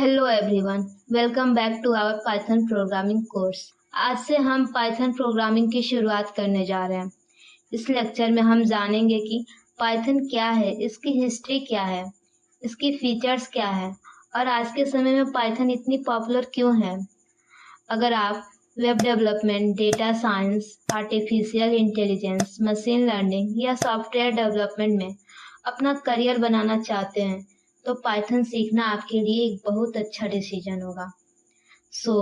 Hello everyone, welcome back to our Python programming course. आज से हम पाइथन प्रोग्रामिंग की शुरुआत करने जा रहे हैं। इस लेक्चर में हम जानेंगे कि पाइथन क्या है, इसकी हिस्ट्री क्या है, इसकी फीचर्स क्या है और आज के समय में पाइथन इतनी पॉपुलर क्यों है। अगर आप web development, data science, artificial intelligence, machine learning या सॉफ्टवेयर डेवलपमेंट में अपना करियर बनाना चाहते हैं तो पाइथन सीखना आपके लिए एक बहुत अच्छा डिसीजन होगा। So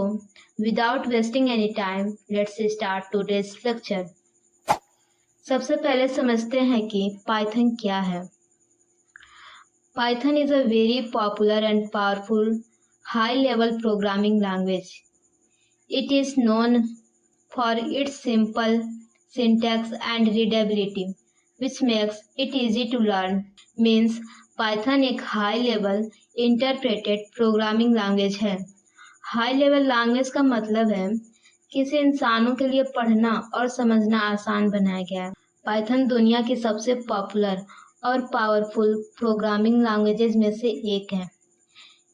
without wasting any time, let's start today's lecture. सबसे पहले समझते हैं कि पाइथन क्या है। Python is a very popular and powerful high level programming language. It is known for its simple syntax and readability, which makes it easy to learn. Means Python एक high level interpreted programming language है। High level language का मतलब है किसी इंसानों के लिए पढ़ना और समझना आसान बनाया गया है। पाइथन दुनिया की सबसे पॉपुलर और पावरफुल प्रोग्रामिंग लैंग्वेजेस में से एक है।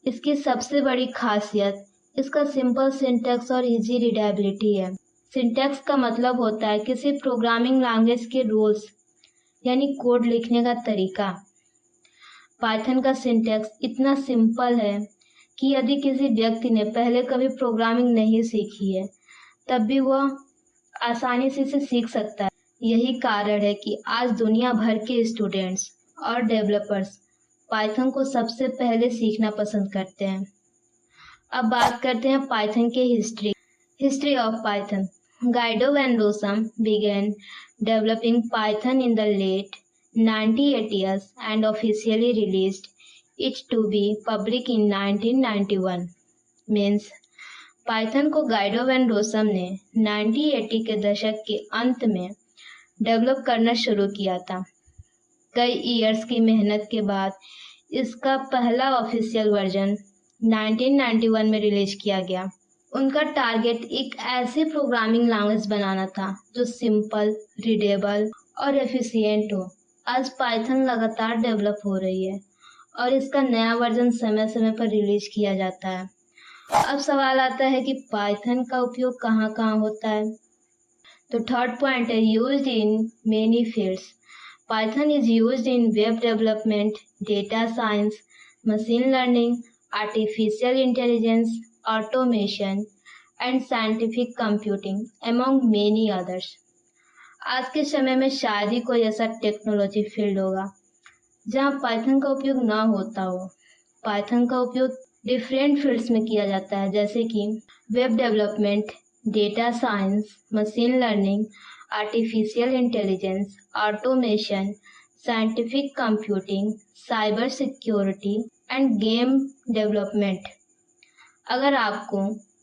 इसकी सबसे बड़ी खासियत इसका सिंपल सिंटैक्स और इजी रीडेबिलिटी है। सिंटैक्स का मतलब होता है किसी प्रोग्रामिंग लैंग्वेज के रूल्स यानी कोड लिखने का तरीका। पाइथन का सिंटैक्स इतना सिंपल है कि यदि किसी व्यक्ति ने पहले कभी प्रोग्रामिंग नहीं सीखी है तब भी वह आसानी से इसे सीख सकता है। यही कारण है कि आज दुनिया भर के स्टूडेंट्स और डेवलपर्स पाइथन को सबसे पहले सीखना पसंद करते हैं। अब बात करते हैं पाइथन के history of Python. Guido van Rossum began developing Python in the late 1980s and officially released it to be public in 1991. Means Python को गाइडो वैन रोसम ने 1980 के दशक के अंत में डेवलप करना शुरू किया था। कई ईयर्स की मेहनत के बाद इसका पहला ऑफिशियल वर्जन 1991 में रिलीज किया गया। उनका टारगेट एक ऐसी प्रोग्रामिंग लैंग्वेज बनाना था जो सिंपल, रीडेबल और एफिशिएंट हो। आज पाइथन लगातार डेवलप हो रही है और इसका नया वर्जन समय समय पर रिलीज किया जाता है। अब सवाल आता है कि पाइथन का उपयोग कहाँ कहाँ होता है। तो थर्ड पॉइंट है used in many fields. Python is used in web development, data science, machine learning, artificial intelligence, automation, and scientific computing, among many others. आज के समय में शायद ही कोई ऐसा टेक्नोलॉजी फील्ड होगा जहाँ पाइथन का उपयोग ना होता हो। पाइथन का उपयोग डिफरेंट फील्ड्स में किया जाता है, जैसे कि web development, data science, machine learning, artificial intelligence, automation, scientific computing, cyber security end game development. अगर आपको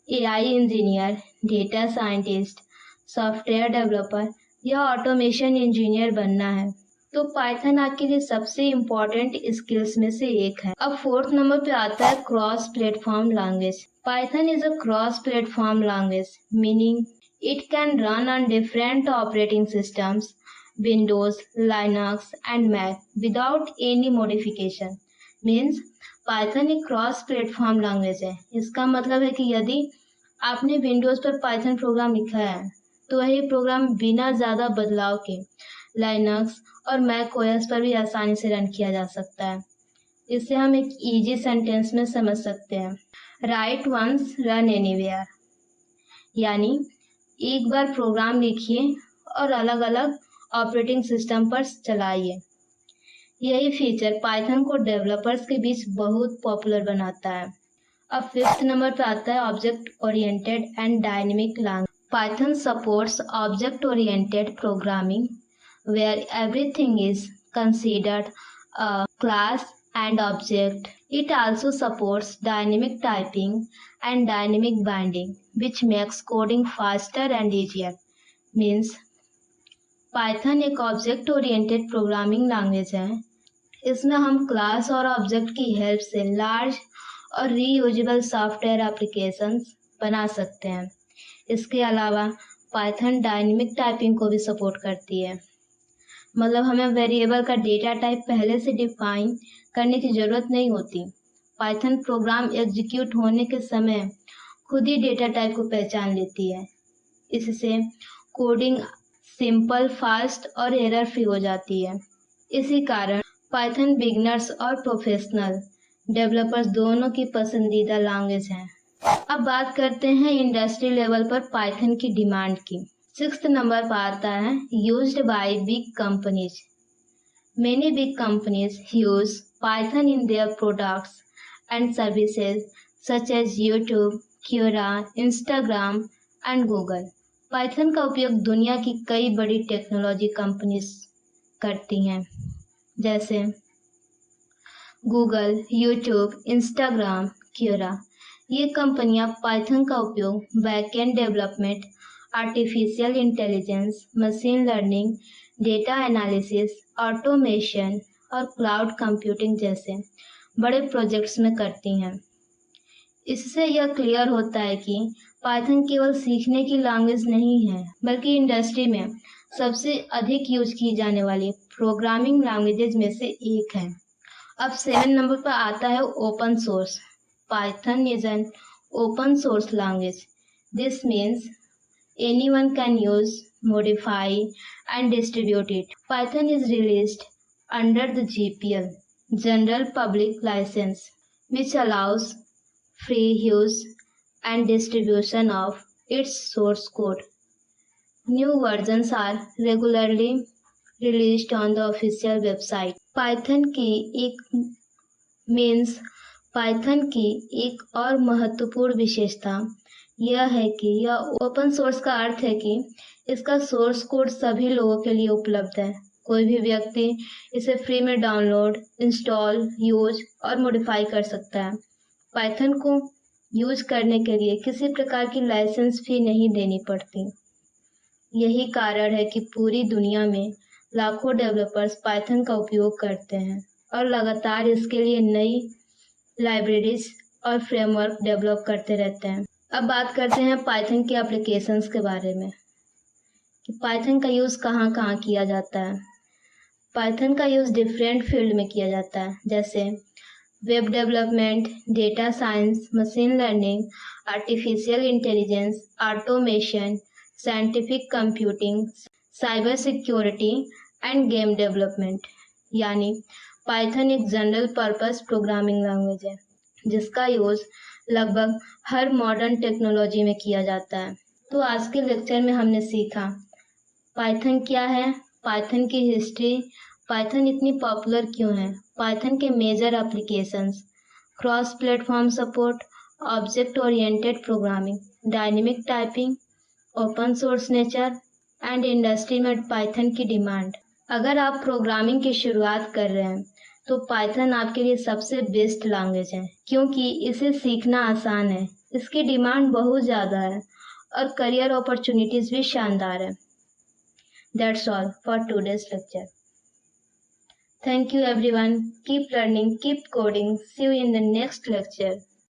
AI engineer, data scientist, software developer या ऑटोमेशन इंजीनियर बनना है तो पाइथन आपके लिए सबसे इम्पोर्टेंट स्किल्स में से एक है। अब फोर्थ नंबर पे आता है cross platform language. Python is a cross platform language, meaning it can run on different operating systems, Windows, Linux and Mac without any modification. Means Python एक क्रॉस प्लेटफॉर्म लैंग्वेज है। इसका मतलब है कि यदि आपने विंडोज पर पाइथन प्रोग्राम लिखा है तो वही प्रोग्राम बिना ज़्यादा बदलाव के लाइनक्स और मैक ओएस पर भी आसानी से रन किया जा सकता है। इसे हम एक इजी सेंटेंस में समझ सकते हैं, राइट वंस रन एनीवेयर। यानी एक बार प्रोग्राम लिखिए और अलग अलग ऑपरेटिंग सिस्टम पर चलाइए। यही फीचर पाइथन को डेवलपर्स के बीच बहुत पॉपुलर बनाता है। अब फिफ्थ नंबर पे आता है object oriented and dynamic language. Python supports object oriented programming where everything is considered a class and object. It also supports dynamic typing and dynamic binding, which makes coding faster and easier. Means Python एक object oriented programming language है। इसमें हम class और object की help से large और reusable software applications बना सकते हैं। इसके अलावा पाइथन डायनेमिक टाइपिंग को भी सपोर्ट करती है। मतलब हमें वेरिएबल का डेटा टाइप पहले से डिफाइन करने की ज़रूरत नहीं होती। पाइथन प्रोग्राम एग्जीक्यूट होने के समय खुद ही डेटा टाइप को पहचान लेती है। इससे कोडिंग सिंपल, फास्ट और एरर फ्री हो जाती है। इसी कारण पाइथन बिगिनर्स और प्रोफेशनल डेवलपर्स दोनों की पसंदीदा लैंग्वेज है। अब बात करते हैं इंडस्ट्री लेवल पर पाइथन की डिमांड की। 6th नंबर पर आता है used by big companies. Many big companies use Python in their products and services such as YouTube, Quora, Instagram and Google. Python का उपयोग दुनिया की कई बड़ी टेक्नोलॉजी कंपनीज करती हैं, जैसे गूगल, यूट्यूब, इंस्टाग्राम, क्यूरा। ये कंपनियां पाइथन का उपयोग backend development, artificial intelligence, machine learning, data analysis, automation और क्लाउड कंप्यूटिंग जैसे बड़े प्रोजेक्ट्स में करती हैं। इससे यह क्लियर होता है कि पाइथन केवल सीखने की लैंग्वेज नहीं है, बल्कि इंडस्ट्री में सबसे अधिक यूज की जाने वाली प्रोग्रामिंग लैंग्वेजेज में से एक है। अब 7 नंबर पर आता है open source. Python is an open source language. This means anyone can use, modify and distribute it. Python is released under the GPL, General Public License, which allows free use and distribution of its source code. New versions are regularly released on the official website. Python की एक और महत्वपूर्ण विशेषता यह है कि यह open source का अर्थ है कि इसका सोर्स कोड सभी लोगों के लिए उपलब्ध है। कोई भी व्यक्ति इसे फ्री में डाउनलोड, इंस्टॉल, यूज और मॉडिफाई कर सकता है। पाइथन को यूज करने के लिए किसी प्रकार की लाइसेंस फी नहीं देनी पड़ती। यही कारण है कि पूरी दुनिया में लाखों डेवलपर्स पाइथन का उपयोग करते हैं और लगातार इसके लिए नई लाइब्रेरीज और फ्रेमवर्क डेवलप करते रहते हैं। अब बात करते हैं पाइथन के एप्लीकेशंस के बारे में कि पाइथन का यूज़ कहाँ कहाँ किया जाता है। पाइथन का यूज़ डिफरेंट फील्ड में किया जाता है, जैसे web development, data science, machine learning, artificial intelligence, automation, scientific computing, cyber security end game development. यानी पाइथन एक जनरल पर्पस प्रोग्रामिंग लैंग्वेज है जिसका यूज़ लगभग हर मॉडर्न टेक्नोलॉजी में किया जाता है। तो आज के लेक्चर में हमने सीखा पाइथन क्या है, पाइथन की हिस्ट्री, पाइथन इतनी पॉपुलर क्यों है, पाइथन के major applications, cross platform support, object oriented programming, dynamic typing, open source nature and industry में पाइथन की डिमांड। अगर आप प्रोग्रामिंग की शुरुआत कर रहे हैं तो पाइथन आपके लिए सबसे बेस्ट लैंग्वेज है, क्योंकि इसे सीखना आसान है, इसकी डिमांड बहुत ज़्यादा है और करियर अपॉर्चुनिटीज़ भी शानदार है। That's all for today's lecture. Thank you everyone. Keep learning, keep coding. See you in the next lecture.